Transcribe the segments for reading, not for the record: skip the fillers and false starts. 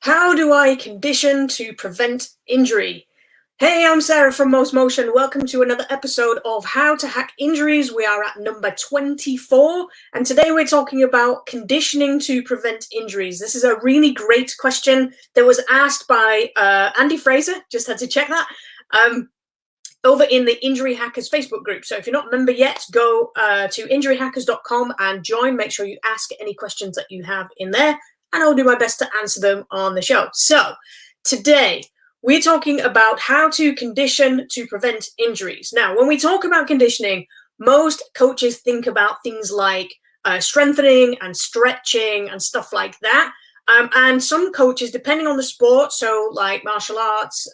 How do I condition to prevent injury? Hey, I'm Sarah from mostmotion. Welcome to another episode of How to Hack Injuries. We are at number 24, and today we're talking about conditioning to prevent injuries. This is a really great question that was asked by Andy Fraser. Just had to check that. Over in the Injury Hackers Facebook group. So if you're not a member yet, go to injuryhackers.com and join. Make sure you ask any questions that you have in there, and I'll do my best to answer them on the show. So today we're talking about how to condition to prevent injuries. Now, when we talk about conditioning, most coaches think about things like strengthening and stretching and stuff like that. And some coaches, depending on the sport, so like martial arts,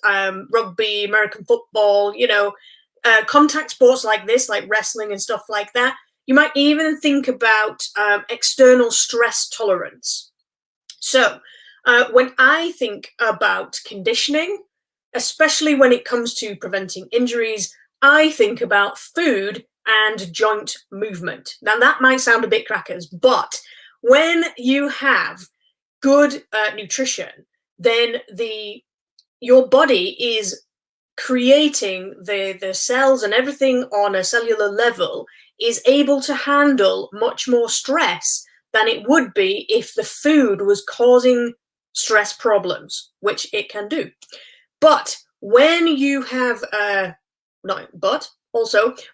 rugby, American football, contact sports like this, like wrestling and stuff like that, you might even think about external stress tolerance. So when I think about conditioning, especially when it comes to preventing injuries, I think about food and joint movement. Now, that might sound a bit crackers, but when you have good nutrition, then your body is creating the cells, and everything on a cellular level is able to handle much more stress than it would be if the food was causing stress problems, which it can do. But when you have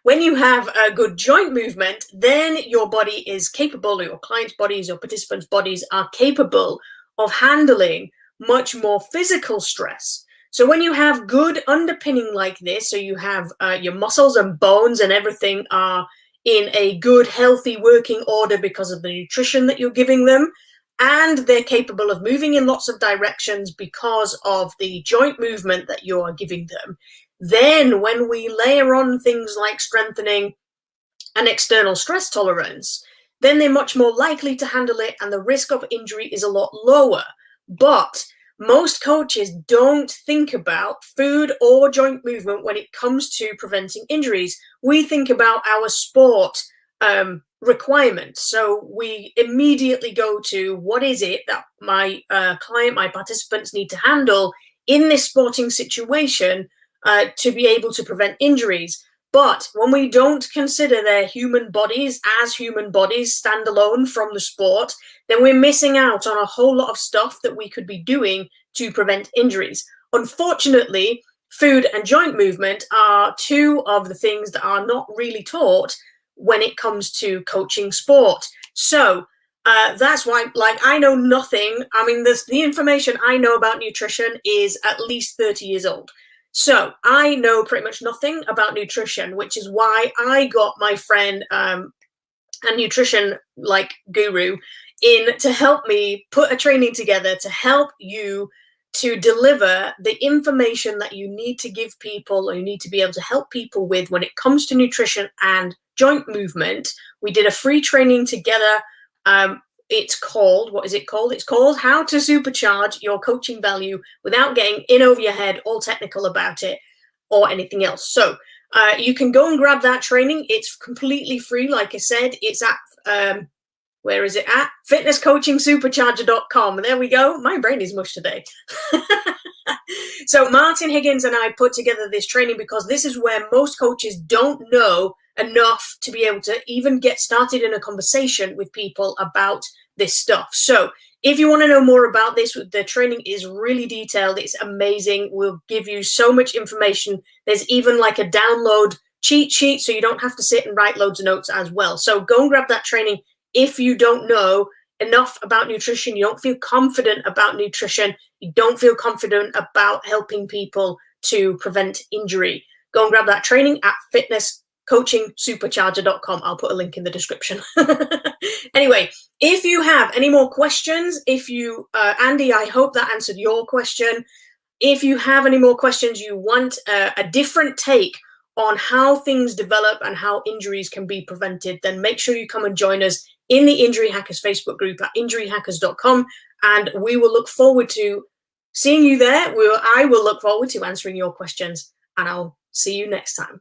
when you have a good joint movement, then your body is capable, your client's bodies, your participants' bodies are capable of handling much more physical stress. So when you have good underpinning like this, so you have your muscles and bones and everything are in a good, healthy working order because of the nutrition that you're giving them, and they're capable of moving in lots of directions because of the joint movement that you are giving them, then when we layer on things like strengthening and external stress tolerance, then they're much more likely to handle it, and the risk of injury is a lot lower. But most coaches don't think about food or joint movement when it comes to preventing injuries. We think about our sport requirements. So we immediately go to what is it that my client, my participants need to handle in this sporting situation to be able to prevent injuries. But when we don't consider their human bodies as human bodies standalone from the sport, then we're missing out on a whole lot of stuff that we could be doing to prevent injuries. Unfortunately, food and joint movement are two of the things that are not really taught when it comes to coaching sport. So that's why, I know nothing. I mean, the information I know about nutrition is at least 30 years old. So I know pretty much nothing about nutrition, which is why I got my friend, a nutrition guru, in to help me put a training together to help you to deliver the information that you need to give people, or you need to be able to help people with when it comes to nutrition and joint movement. We did a free training together. It's called, what is it called? It's called How to Supercharge Your Coaching Value Without Getting In Over Your Head, all technical about it or anything else. So you can go and grab that training. It's completely free. Like I said, it's at, where is it at? fitnesscoachingsupercharger.com. There we go. My brain is mush today. So Martin Higgins and I put together this training because this is where most coaches don't know enough to be able to even get started in a conversation with people about this stuff. So if you want to know more about this, the training is really detailed. It's amazing. We'll give you so much information. There's even like a download cheat sheet, so you don't have to sit and write loads of notes as well. So go and grab that training. If you don't know enough about nutrition, you don't feel confident about nutrition, you don't feel confident about helping people to prevent injury, go and grab that training at fitnesscoachingsupercharger.com. I'll put a link in the description. Anyway, if you have any more questions, Andy, I hope that answered your question. If you have any more questions, you want a different take on how things develop and how injuries can be prevented, then make sure you come and join us in the Injury Hackers Facebook group at injuryhackers.com, and we will look forward to seeing you there. I will look forward to answering your questions, and I'll see you next time.